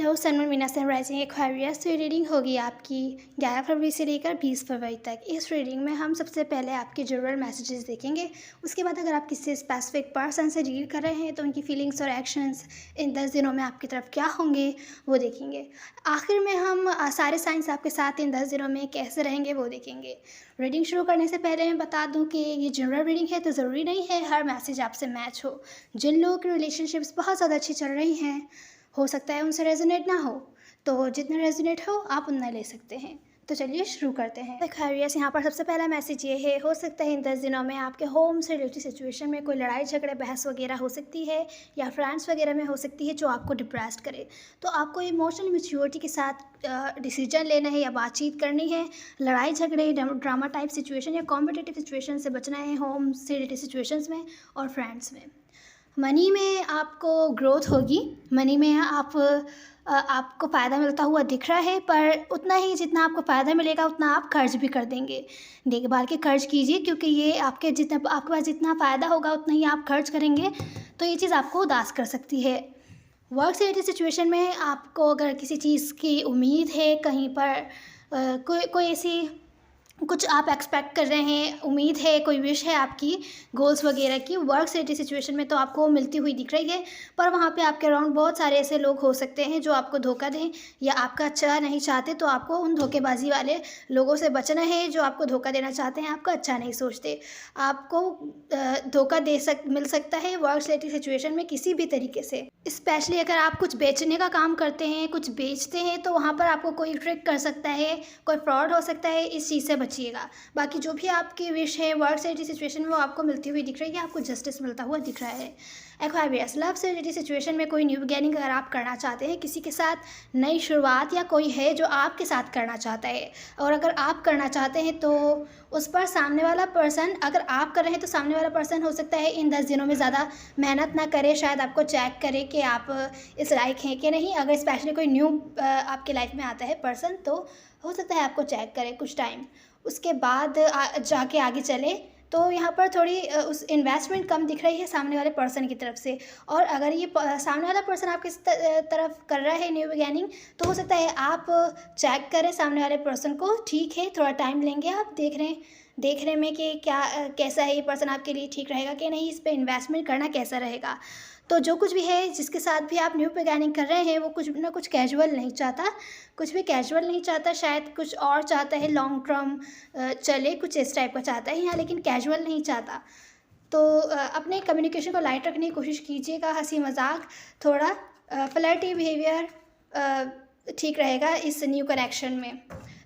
हो सन Meena sunrising Aquarius. तो ये रीडिंग होगी आपकी 11 फरवरी से लेकर 20 फरवरी तक। इस रीडिंग में हम सबसे पहले आपके जनरल मैसेजेस देखेंगे। उसके बाद अगर आप किसी स्पेसिफिक पर्सन से डील कर रहे हैं तो उनकी फीलिंग्स और एक्शंस इन 10 दिनों में आपकी तरफ क्या होंगे वो देखेंगे। आखिर में हम सारे साइंस आपके साथ इन 10 दिनों में कैसे रहेंगे वो देखेंगे। रीडिंग शुरू करने से पहले मैं बता दूं कि ये जनरल रीडिंग है, तो ज़रूरी नहीं है हर मैसेज आपसे मैच हो। जिन लोगों की रिलेशनशिप्स बहुत ज़्यादा अच्छी चल रही हैं, हो सकता है उनसे रेजोनेट ना हो, तो जितना रेजोनेट हो आप उतना ले सकते हैं। तो चलिए शुरू करते हैं। खैरियत, यहाँ पर सबसे पहला मैसेज ये है, हो सकता है इन 10 दिनों में आपके होम से रिलेटेड सिचुएशन में कोई लड़ाई झगड़े बहस वगैरह हो सकती है, या फ्रेंड्स वगैरह में हो सकती है जो आपको डिप्रेस्ड करे। तो आपको इमोशनल मैच्योरिटी के साथ डिसीजन लेना है या बातचीत करनी है। लड़ाई झगड़े, ड्रामा टाइप सिचुएशन या कॉम्पिटिटिव सिचुएशन से बचना है होम से रिलेटेड सिचुएशंस में और फ्रेंड्स में। मनी में आपको ग्रोथ होगी। मनी में आपको फ़ायदा मिलता हुआ दिख रहा है, पर उतना ही जितना आपको फ़ायदा मिलेगा उतना आप खर्च भी कर देंगे। देखभाल के खर्च कीजिए, क्योंकि ये आपके पास जितना फ़ायदा होगा उतना ही आप खर्च करेंगे, तो ये चीज़ आपको उदास कर सकती है। वर्क से रिलेटेड सिचुएशन में आपको अगर किसी चीज़ की उम्मीद है, कहीं पर कोई ऐसी कुछ आप एक्सपेक्ट कर रहे हैं, उम्मीद है, कोई विश है आपकी गोल्स वगैरह की, वर्क से रिलेटेड सिचुएशन में तो आपको मिलती हुई दिख रही है, पर वहाँ पे आपके अराउंड बहुत सारे ऐसे लोग हो सकते हैं जो आपको धोखा दें या आपका अच्छा नहीं चाहते। तो आपको उन धोखेबाजी वाले लोगों से बचना है जो आपको धोखा देना चाहते हैं, आपका अच्छा नहीं सोचते। आपको धोखा मिल सकता है वर्क से रिलेटेड सिचुएशन में किसी भी तरीके से। स्पेशली अगर आप कुछ बेचने का काम करते हैं, कुछ बेचते हैं, तो वहाँ पर आपको कोई ट्रिक कर सकता है, कोई फ्रॉड हो सकता है, इस चीज़ से बचिएगा। बाकी जो भी आपकी विश है वर्क से रिलेटेड सिचुएशन में वो आपको मिलती हुई दिख रही है, आपको जस्टिस मिलता हुआ दिख रहा है। एक्वेरियस, लव से रिलेटेड सिचुएशन में कोई न्यू बिगिनिंग अगर आप करना चाहते हैं, किसी के साथ नई शुरुआत, या कोई है जो आपके साथ करना चाहता है, और अगर आप करना चाहते हैं तो उस पर सामने वाला पर्सन, अगर आप कर रहे हैं तो सामने वाला पर्सन हो सकता है इन 10 दिनों में ज़्यादा मेहनत ना करे, शायद आपको चेक करे कि आप इस लायक हैं कि नहीं। अगर स्पेशली कोई न्यू आपके लाइफ में आता है पर्सन, तो हो सकता है आपको चेक करे कुछ टाइम, उसके बाद जाके आगे चले। तो यहाँ पर थोड़ी उस इन्वेस्टमेंट कम दिख रही है सामने वाले पर्सन की तरफ से। और अगर ये सामने वाला पर्सन आपकी तरफ कर रहा है न्यू बिगिनिंग, तो हो सकता है आप चेक करें सामने वाले पर्सन को। ठीक है, थोड़ा टाइम लेंगे आप देखने में कि कैसा है ये पर्सन आपके लिए ठीक रहेगा कि नहीं, इस पर इन्वेस्टमेंट करना कैसा रहेगा। तो जो कुछ भी है, जिसके साथ भी आप न्यू बिगिनिंग कर रहे हैं, वो कुछ ना कुछ कैजुअल नहीं चाहता, कुछ भी कैजुअल नहीं चाहता, शायद कुछ और चाहता है, लॉन्ग टर्म चले, कुछ इस टाइप का चाहता है यहाँ, लेकिन कैजुअल नहीं चाहता। तो अपने कम्युनिकेशन को लाइट रखने की कोशिश कीजिएगा, हंसी मजाक, थोड़ा फ्लर्टी बिहेवियर ठीक रहेगा इस न्यू कनेक्शन में।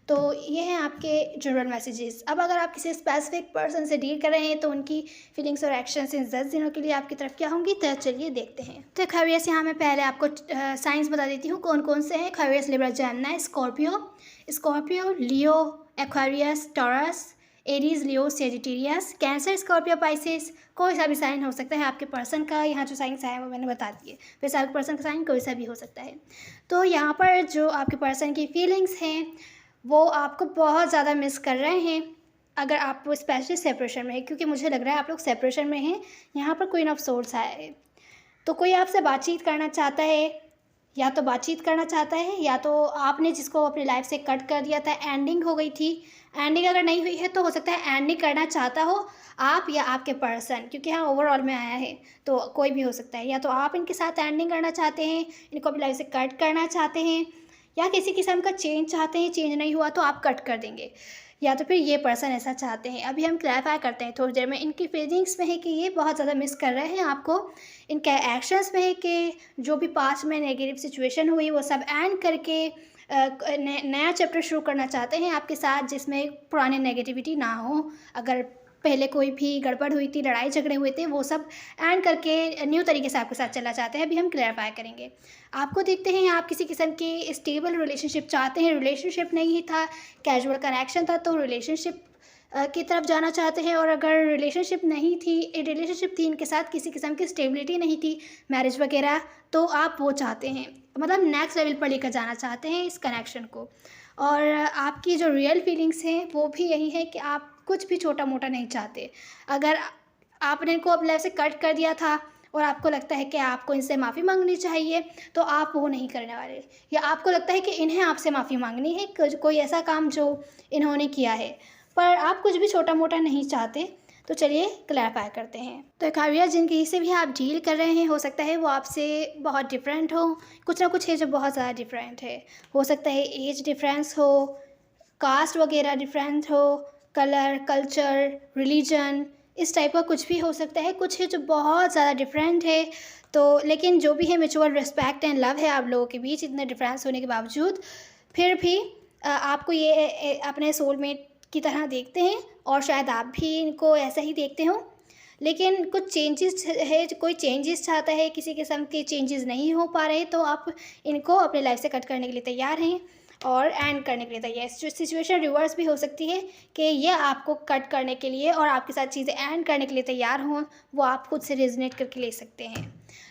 तो ये हैं आपके जनरल मैसेजेस। अब अगर आप किसी स्पेसिफिक पर्सन से डील कर रहे हैं तो उनकी फीलिंग्स और एक्शंस इन 10 दिनों के लिए आपकी तरफ क्या होंगी, तो चलिए देखते हैं। तो खैरियत, यहाँ मैं पहले आपको साइंस बता देती हूँ कौन कौन से हैं। खैरियत, लिब्रा, जेमिनी, स्कॉर्पियो, लियो, एक्वेरियस, टॉरस, एरीज, लियो, सेजिटेरियस, कैंसर, स्कॉर्पियो, पाइसेस। कोई सा भी साइन हो सकता है आपके पर्सन का। यहाँ जो साइंस आया है वो मैंने बता दिए, वैसे आपके पर्सन का साइन कोई सा भी हो सकता है। तो यहाँ पर जो आपके पर्सन की फीलिंग्स हैं वो आपको बहुत ज़्यादा मिस कर रहे हैं, अगर आप स्पेशली सेपरेशन में है, क्योंकि मुझे लग रहा है आप लोग सेपरेशन में हैं। यहाँ पर क्वीन ऑफ सोर्ड्स आया है, तो कोई आपसे बातचीत करना चाहता है, या तो बातचीत करना चाहता है, या तो आपने जिसको अपनी लाइफ से कट कर दिया था, एंडिंग हो गई थी। एंडिंग अगर नहीं हुई है तो हो सकता है एंडिंग करना चाहता हो आप या आपके पर्सन, क्योंकि हाँ ओवरऑल में आया है, तो कोई भी हो सकता है। या तो आप इनके साथ एंडिंग करना चाहते हैं, इनको अपनी लाइफ से कट करना चाहते हैं, या किसी किस्म का चेंज चाहते हैं, चेंज नहीं हुआ तो आप कट कर देंगे, या तो फिर ये पर्सन ऐसा चाहते हैं। अभी हम क्लैरिफाई करते हैं थोड़ी देर में। इनकी फीलिंग्स में है कि ये बहुत ज़्यादा मिस कर रहे हैं आपको, इनके एक्शंस में है कि जो भी पास्ट में नेगेटिव सिचुएशन हुई वो सब एंड करके नया चैप्टर शुरू करना चाहते हैं आपके साथ, जिसमें पुराने नेगेटिविटी ना हो। अगर पहले कोई भी गड़बड़ हुई थी, लड़ाई झगड़े हुए थे, वो सब एंड करके न्यू तरीके से आपके साथ चलना चाहते हैं। अभी हम क्लैरिफाई करेंगे। आपको देखते हैं आप किसी किस्म की स्टेबल रिलेशनशिप चाहते हैं। रिलेशनशिप नहीं था, कैजुअल कनेक्शन था, तो रिलेशनशिप की तरफ जाना चाहते हैं। और अगर रिलेशनशिप थी इनके साथ, किसी किस्म की स्टेबिलिटी नहीं थी, मैरिज वगैरह, तो आप वो चाहते हैं, मतलब नेक्स्ट लेवल पर लेकर जाना चाहते हैं इस कनेक्शन को। और आपकी जो रियल फीलिंग्स हैं वो भी यही है कि आप कुछ भी छोटा मोटा नहीं चाहते। अगर आपने इनको अपनी लाइफ से कट कर दिया था और आपको लगता है कि आपको इनसे माफ़ी मांगनी चाहिए, तो आप वो नहीं करने वाले, या आपको लगता है कि इन्हें आपसे माफ़ी मांगनी है कोई ऐसा काम जो इन्होंने किया है, पर आप कुछ भी छोटा मोटा नहीं चाहते। तो चलिए क्लैरिफाई करते हैं। तो एक्वेरियस जिनकी से भी आप डील कर रहे हैं, हो सकता है वो आपसे बहुत डिफरेंट हो, कुछ ना कुछ है जो बहुत ज़्यादा डिफरेंट है। हो सकता है एज डिफरेंस हो, कास्ट वगैरह डिफरेंट हो, कलर, कल्चर, रिलीजन, इस टाइप का कुछ भी हो सकता है। कुछ है जो बहुत ज़्यादा डिफरेंट है, तो लेकिन जो भी है म्यूचुअल रिस्पेक्ट एंड लव है आप लोगों के बीच, इतने डिफरेंस होने के बावजूद फिर भी आपको ये अपने सोलमेट की तरह देखते हैं, और शायद आप भी इनको ऐसा ही देखते हो। लेकिन कुछ चेंजेस है, कोई चेंजेस चाहता है, किसी किस्म के चेंजेस नहीं हो पा रहे, तो आप इनको अपने लाइफ से कट करने के लिए तैयार हैं और एंड करने के लिए तैयार है। सिचुएशन रिवर्स भी हो सकती है कि ये आपको कट करने के लिए और आपके साथ चीज़ें एंड करने के लिए तैयार हों, वो आप खुद से रेजोनेट करके ले सकते हैं।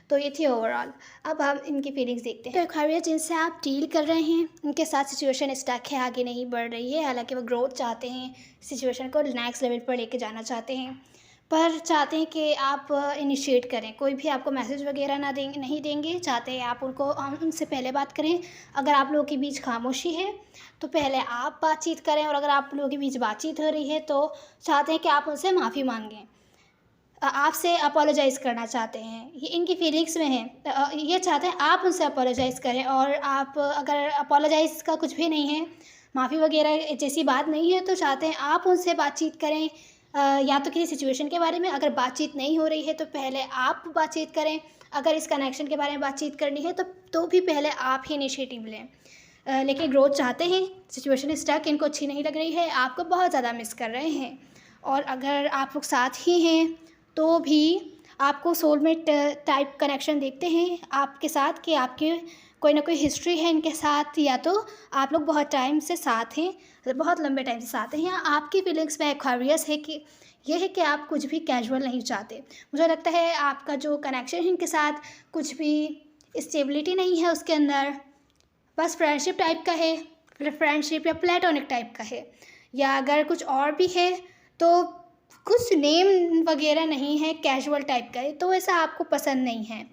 तो ये थी ओवरऑल। अब हम इनकी फीलिंग्स देखते हैं। तो एक्वेरियस जिनसे आप डील कर रहे हैं, उनके साथ सिचुएशन स्टक है, आगे नहीं बढ़ रही है। हालांकि वो ग्रोथ चाहते हैं, सिचुएशन को नेक्स्ट लेवल पर लेके जाना चाहते हैं, पर चाहते हैं कि आप इनिशिएट करें। कोई भी आपको मैसेज वगैरह नहीं देंगे, चाहते हैं आप उनसे पहले बात करें। अगर आप लोगों के बीच खामोशी है तो पहले आप बातचीत करें, और अगर आप लोगों के बीच बातचीत हो रही है तो चाहते हैं कि आप उनसे माफ़ी मांगें, आपसे अपोलोजाइज़ करना चाहते हैं। ये इनकी फीलिंग्स में है, ये चाहते हैं आप उनसे अपोलोजाइज़ करें, और आप अगर अपोलोजाइज़ का कुछ भी नहीं है, माफ़ी वगैरह जैसी बात नहीं है, तो चाहते हैं आप उनसे बातचीत करें, या तो किसी सिचुएशन के बारे में। अगर बातचीत नहीं हो रही है तो पहले आप बातचीत करें। अगर इस कनेक्शन के बारे में बातचीत करनी है तो भी पहले आप ही इनिशिएटिव लें। लेकिन ग्रोथ चाहते हैं, सिचुएशन स्टक इनको अच्छी नहीं लग रही है, आपको बहुत ज़्यादा मिस कर रहे हैं, और अगर आप लोग साथ ही हैं तो भी आपको सोलमेट टाइप कनेक्शन देखते हैं आपके साथ, कि आपके कोई ना कोई हिस्ट्री है इनके साथ, या तो आप लोग बहुत टाइम से साथ हैं, बहुत लंबे टाइम से साथ हैं, या आपकी फीलिंग्स में एक्वेरियस है कि ये है कि आप कुछ भी कैजुअल नहीं चाहते। मुझे लगता है आपका जो कनेक्शन है इनके साथ, कुछ भी स्टेबिलिटी नहीं है उसके अंदर, बस फ्रेंडशिप टाइप का है, फ्रेंडशिप या प्लेटोनिक टाइप का है, या अगर कुछ और भी है तो कुछ नेम वगैरह नहीं है, कैजुअल टाइप का है, तो ऐसा आपको पसंद नहीं है।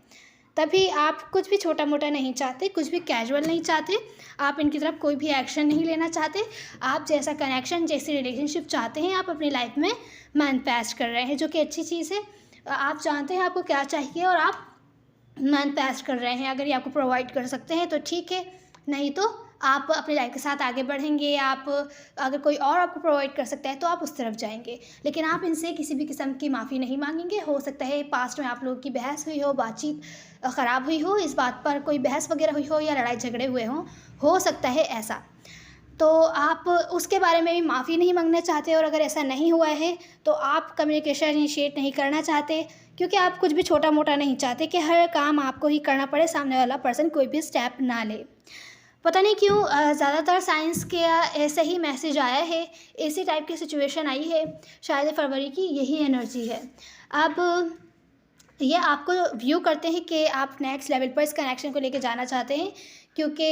तभी आप कुछ भी छोटा मोटा नहीं चाहते, कुछ भी कैजुअल नहीं चाहते, आप इनकी तरफ कोई भी एक्शन नहीं लेना चाहते। आप जैसा कनेक्शन, जैसी रिलेशनशिप चाहते हैं आप अपनी लाइफ में मैनिफेस्ट कर रहे हैं, जो कि अच्छी चीज़ है। आप जानते हैं आपको क्या चाहिए और आप मैनिफेस्ट कर रहे हैं। अगर ये आपको प्रोवाइड कर सकते हैं तो ठीक है, नहीं तो आप अपनी लाइफ के साथ आगे बढ़ेंगे। आप अगर कोई और आपको प्रोवाइड कर सकता है तो आप उस तरफ जाएंगे, लेकिन आप इनसे किसी भी किस्म की माफ़ी नहीं मांगेंगे। हो सकता है पास्ट में आप लोगों की बहस हुई हो, बातचीत ख़राब हुई हो, इस बात पर कोई बहस वगैरह हुई हो, या लड़ाई झगड़े हुए हों, हो सकता है ऐसा। तो आप उसके बारे में भी माफ़ी नहीं मांगना चाहते, और अगर ऐसा नहीं हुआ है तो आप कम्युनिकेशन इनिशिएट नहीं करना चाहते, क्योंकि आप कुछ भी छोटा मोटा नहीं चाहते कि हर काम आपको ही करना पड़े, सामने वाला पर्सन कोई भी स्टेप ना ले। पता नहीं क्यों ज़्यादातर साइंस के ऐसे ही मैसेज आया है, इसी टाइप की सिचुएशन आई है, शायद फरवरी की यही एनर्जी है। अब ये आपको व्यू करते हैं कि आप नेक्स्ट लेवल पर इस कनेक्शन को लेके जाना चाहते हैं, क्योंकि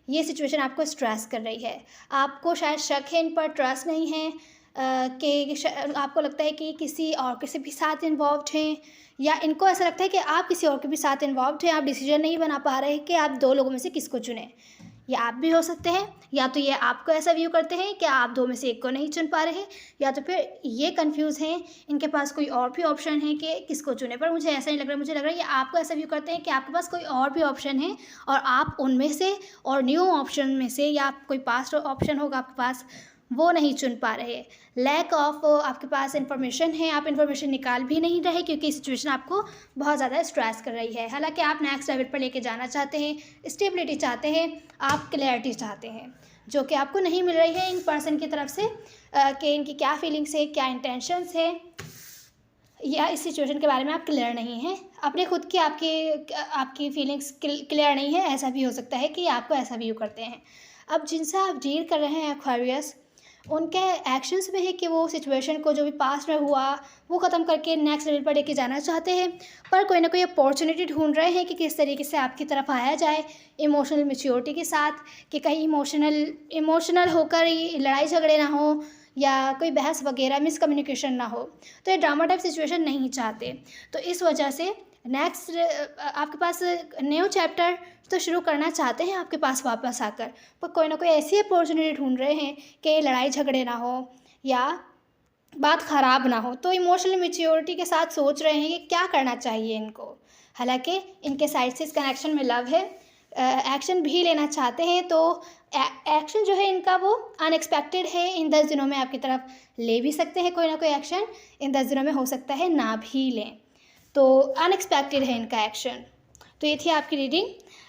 ये सिचुएशन आपको स्ट्रेस कर रही है। आपको शायद शक है, इन पर ट्रस्ट नहीं है, कि आपको लगता है कि किसी और के भी साथ इन्वॉल्व हैं, या इनको ऐसा लगता है कि आप किसी और के भी साथ इन्वॉल्व हैं। आप डिसीजन नहीं बना पा रहे हैं कि आप दो लोगों में से किसको चुनें। ये आप भी हो सकते हैं, या तो ये आपको ऐसा व्यू करते हैं कि आप दो में से एक को नहीं चुन पा रहे, या तो फिर ये कंफ्यूज हैं, इनके पास कोई और भी ऑप्शन है कि किसको चुने। पर मुझे ऐसा नहीं लग रहा, मुझे लग रहा है ये आपको ऐसा व्यू करते हैं कि आपके पास कोई और भी ऑप्शन है, और आप उनमें से और न्यू ऑप्शन में से, या कोई पास्ट ऑप्शन होगा आपके पास, वो नहीं चुन पा रहे। लैक ऑफ आपके पास इन्फॉर्मेशन है, आप इन्फॉर्मेशन निकाल भी नहीं रहे, क्योंकि सिचुएशन आपको बहुत ज़्यादा स्ट्रेस कर रही है। हालांकि आप नेक्स्ट लेवल पर लेके जाना चाहते हैं, स्टेबिलिटी चाहते हैं, आप क्लैरिटी चाहते हैं, जो कि आपको नहीं मिल रही है इन पर्सन की तरफ से, कि इनकी क्या फीलिंग्स है, क्या इंटेंशंस है, या इस सिचुएशन के बारे में आप क्लियर नहीं हैं। अपने खुद की आपकी फीलिंग्स क्लियर नहीं है, ऐसा भी हो सकता है कि आपको ऐसा व्यू करते हैं। अब जिनसे आप डील कर रहे हैं एक्वेरियस, उनके एक्शंस में है कि वो सिचुएशन को जो भी पास्ट में हुआ वो ख़त्म करके नेक्स्ट लेवल पर लेके जाना चाहते हैं, पर कोई ना कोई अपॉर्चुनिटी ढूंढ रहे हैं कि किस तरीके से आपकी तरफ आया जाए इमोशनल मैच्योरिटी के साथ, कि कहीं इमोशनल होकर ये लड़ाई झगड़े ना हो, या कोई बहस वगैरह मिसकम्युनिकेशन ना हो। तो ये ड्रामा टाइप सिचुएशन नहीं चाहते, तो इस वजह से नेक्स्ट आपके पास न्यू चैप्टर तो शुरू करना चाहते हैं आपके पास वापस आकर, पर कोई ना कोई ऐसी अपॉर्चुनिटी ढूंढ रहे हैं कि लड़ाई झगड़े ना हो या बात ख़राब ना हो, तो इमोशनल मैच्योरिटी के साथ सोच रहे हैं कि क्या करना चाहिए इनको। हालांकि इनके साइड से इस कनेक्शन में लव है, एक्शन भी लेना चाहते हैं, तो एक्शन जो है इनका वो अनएक्सपेक्टेड है। इन 10 दिनों में आपकी तरफ ले भी सकते हैं कोई ना कोई एक्शन, इन 10 दिनों में हो सकता है ना भी लें, तो अनएक्सपेक्टेड है इनका एक्शन। तो ये थी आपकी रीडिंग।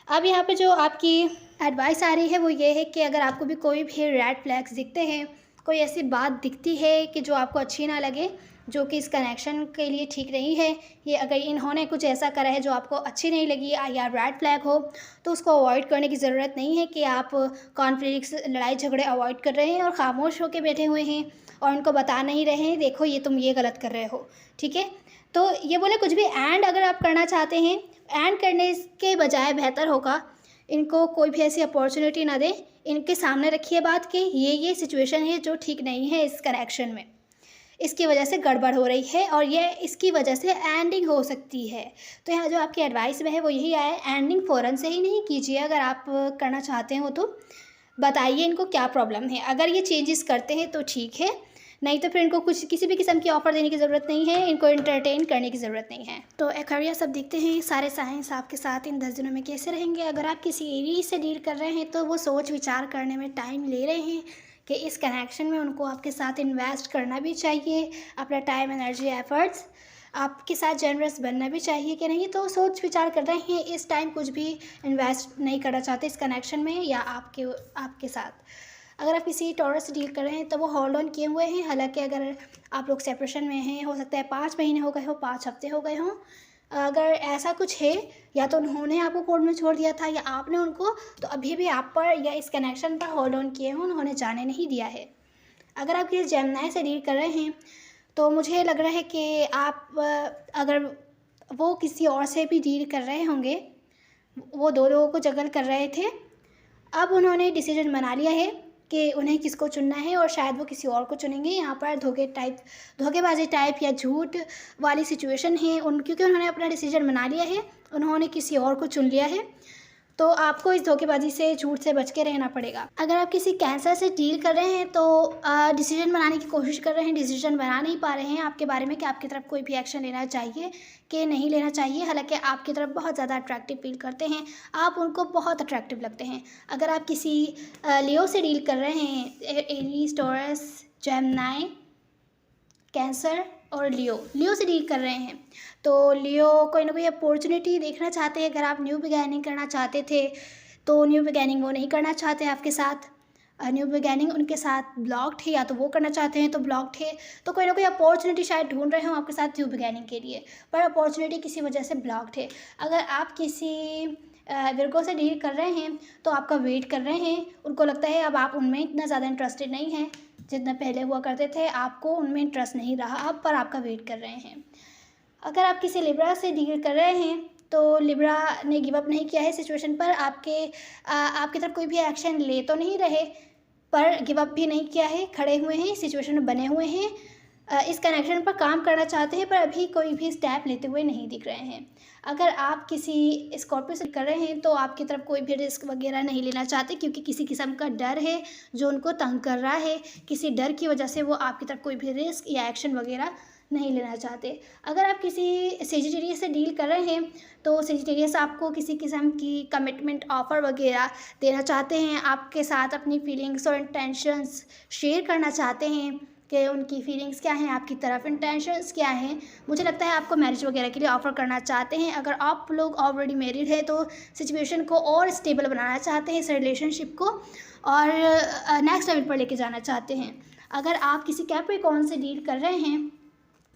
अब यहाँ पे जो आपकी एडवाइस आ रही है वो ये है कि अगर आपको भी कोई भी रेड फ्लैग्स दिखते हैं, कोई ऐसी बात दिखती है कि जो आपको अच्छी ना लगे, जो कि इस कनेक्शन के लिए ठीक नहीं है, ये अगर इन्होंने कुछ ऐसा करा है जो आपको अच्छी नहीं लगी या रेड फ्लैग हो, तो उसको अवॉइड करने की ज़रूरत नहीं है कि आप कॉन्फ्लिक्ट्स, लड़ाई झगड़े अवॉइड कर रहे हैं और ख़ामोश होकर बैठे हुए हैं और उनको बता नहीं रहे हैं देखो ये तुम ये गलत कर रहे हो, ठीक है। तो ये बोले कुछ भी एंड अगर आप करना चाहते हैं, एंड करने के बजाय बेहतर होगा इनको कोई भी ऐसी अपॉर्चुनिटी ना दें, इनके सामने रखिए बात कि ये सिचुएशन है जो ठीक नहीं है इस कनेक्शन में, इसकी वजह से गड़बड़ हो रही है और ये इसकी वजह से एंडिंग हो सकती है। तो यहाँ जो आपकी एडवाइस में है वो यही आया है, एंडिंग फ़ौरन से ही नहीं कीजिए, अगर आप करना चाहते हो तो बताइए इनको क्या प्रॉब्लम है। अगर ये चेंजेस करते हैं तो ठीक है, नहीं तो फिर इनको कुछ किसी भी किस्म की ऑफ़र देने की ज़रूरत नहीं है, इनको एंटरटेन करने की ज़रूरत नहीं है। तो एक्वेरियस अब देखते हैं सारे साइंस आपके साथ इन 10 दिनों में कैसे रहेंगे। अगर आप किसी एरीज से डील कर रहे हैं तो वो सोच विचार करने में टाइम ले रहे हैं कि इस कनेक्शन में उनको आपके साथ इन्वेस्ट करना भी चाहिए, अपना टाइम, एनर्जी, एफर्ट्स आपके साथ जेनरस बनना भी चाहिए कि नहीं। तो सोच विचार कर रहे हैं, इस टाइम कुछ भी इन्वेस्ट नहीं करना चाहते इस कनेक्शन में या आपके साथ। अगर आप किसी टॉरस से डील कर रहे हैं तो वो होल्ड ऑन किए हुए हैं। हालांकि अगर आप लोग सेपरेशन में हैं, हो सकता है 5 महीने हो गए हो, 5 हफ्ते हो गए हों, अगर ऐसा कुछ है या तो उन्होंने आपको कोर्ट में छोड़ दिया था या आपने उनको, तो अभी भी आप पर या इस कनेक्शन पर होल्ड ऑन किए हों, उन्होंने जाने नहीं दिया है। अगर आप किसी जेमिनी से डील कर रहे हैं तो मुझे लग रहा है कि आप अगर वो किसी और से भी डील कर रहे होंगे, वो 2 लोगों को जगल कर रहे थे, अब उन्होंने डिसीजन बना लिया है कि उन्हें किसको चुनना है और शायद वो किसी और को चुनेंगे। यहाँ पर धोखेबाजी टाइप या झूठ वाली सिचुएशन है क्योंकि उन्होंने अपना डिसीजन बना लिया है, उन्होंने किसी और को चुन लिया है, तो आपको इस धोखेबाजी से, झूठ से बच के रहना पड़ेगा। अगर आप किसी कैंसर से डील कर रहे हैं तो डिसीजन बनाने की कोशिश कर रहे हैं, डिसीजन बना नहीं पा रहे हैं आपके बारे में कि आपकी तरफ कोई भी एक्शन लेना चाहिए कि नहीं लेना चाहिए। हालांकि आपकी तरफ बहुत ज़्यादा अट्रैक्टिव फील करते हैं, आप उनको बहुत अट्रैक्टिव लगते हैं। अगर आप किसी लियो से डील कर रहे हैं, एरीज, टॉरस, जेमिनी, कैंसर और लियो से डील कर रहे हैं, तो लियो कोई ना कोई अपॉर्चुनिटी देखना चाहते हैं। अगर आप न्यू बिगैनिंग करना चाहते थे तो न्यू बिगैनिंग वो नहीं करना चाहते आपके साथ, न्यू बिगैनिंग उनके साथ ब्लॉक्ड है, या तो वो करना चाहते हैं तो ब्लॉक्ड है। तो कोई ना कोई अपॉर्चुनिटी शायद ढूंढ रहे हो आपके साथ न्यू बिगैनिंग के लिए, पर अपॉर्चुनिटी किसी वजह से ब्लॉक्ड है। अगर आप किसी विर्गो से डील कर रहे हैं तो आपका वेट कर रहे हैं, उनको लगता है अब आप उनमें इतना ज़्यादा इंटरेस्टेड नहीं हैं जितना पहले हुआ करते थे, आपको उनमें इंटरेस्ट नहीं रहा अब, पर आपका वेट कर रहे हैं। अगर आप किसी लिब्रा से डील कर रहे हैं तो लिब्रा ने गिव अप नहीं किया है सिचुएशन पर, आपकी तरफ कोई भी एक्शन ले तो नहीं रहे पर गिव अप भी नहीं किया है, खड़े हुए हैं, सिचुएशन में बने हुए हैं, इस कनेक्शन पर काम करना चाहते हैं पर अभी कोई भी स्टेप लेते हुए नहीं दिख रहे हैं। अगर आप किसी स्कॉर्पियो से कर रहे हैं तो आपकी तरफ कोई भी रिस्क वगैरह नहीं लेना चाहते क्योंकि किसी किस्म का डर है जो उनको तंग कर रहा है, किसी डर की वजह से वो आपकी तरफ कोई भी रिस्क या एक्शन वगैरह नहीं लेना चाहते। अगर आप किसी सेजिटेरियस से डील कर रहे हैं तो सेजिटेरियस आपको किसी किस्म की कमिटमेंट ऑफ़र वगैरह देना चाहते हैं, आपके साथ अपनी फीलिंग्स और इंटेंशंस शेयर करना चाहते हैं कि उनकी फीलिंग्स क्या हैं आपकी तरफ, इंटेंशंस क्या हैं। मुझे लगता है आपको मैरिज वगैरह के लिए ऑफ़र करना चाहते हैं। अगर आप लोग ऑलरेडी मैरिड हैं तो सिचुएशन को और स्टेबल बनाना चाहते हैं, इस रिलेशनशिप को और नेक्स्ट लेवल पर लेके जाना चाहते हैं। अगर आप किसी कैप्रिकॉर्न से डील कर रहे हैं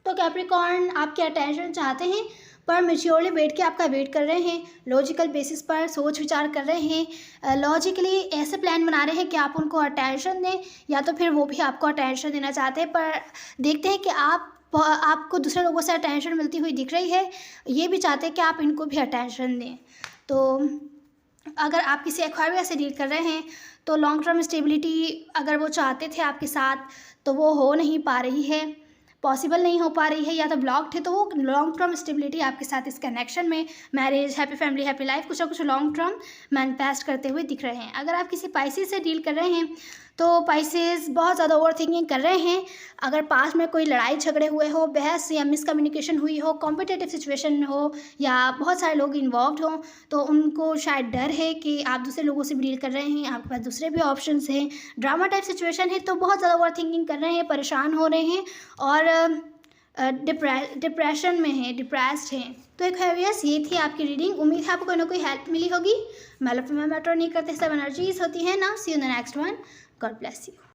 तो कैप्रिकॉर्न आपके अटेंशन चाहते हैं पर मैच्योरली बैठ के आपका वेट कर रहे हैं, लॉजिकल बेसिस पर सोच विचार कर रहे हैं, लॉजिकली ऐसे प्लान बना रहे हैं कि आप उनको अटेंशन दें या तो फिर वो भी आपको अटेंशन देना चाहते हैं, पर देखते हैं कि आपको दूसरे लोगों से अटेंशन मिलती हुई दिख रही है, ये भी चाहते हैं कि आप इनको भी अटेंशन दें। तो अगर आप किसी एक्वायरियस से डील कर रहे हैं तो लॉन्ग टर्म स्टेबिलिटी अगर वो चाहते थे आपके साथ तो वो हो नहीं पा रही है, पॉसिबल नहीं हो पा रही है या तो ब्लॉक्ड है, तो वो लॉन्ग टर्म स्टेबिलिटी आपके साथ इस कनेक्शन में marriage, happy family, happy life कुछ ना कुछ लॉन्ग टर्म मैनिफेस्ट करते हुए दिख रहे हैं। अगर आप किसी पाइसेस से डील कर रहे हैं तो पाइसेस बहुत ज़्यादा ओवर थिंकिंग कर रहे हैं। अगर पास में कोई लड़ाई झगड़े हुए हो, बहस या मिसकम्युनिकेशन हुई हो, कॉम्पिटिटिव सिचुएशन हो या बहुत सारे लोग इन्वॉल्व हों, तो उनको शायद डर है कि आप दूसरे लोगों से भी डील कर रहे हैं, आपके पास दूसरे भी ऑप्शंस हैं। ड्रामा टाइप सिचुएशन है तो बहुत ज़्यादा ओवर थिंकिंग कर रहे हैं, परेशान हो रहे हैं और डिप्रेशन में है, डिप्रेस्ड हैं। तो एक्वेरियस, ये थी आपकी रीडिंग। उम्मीद है आपको कोई ना कोई हेल्प मिली होगी। मैटर नहीं करते, सब एनर्जीज होती हैं ना। See you in the next one. God bless you.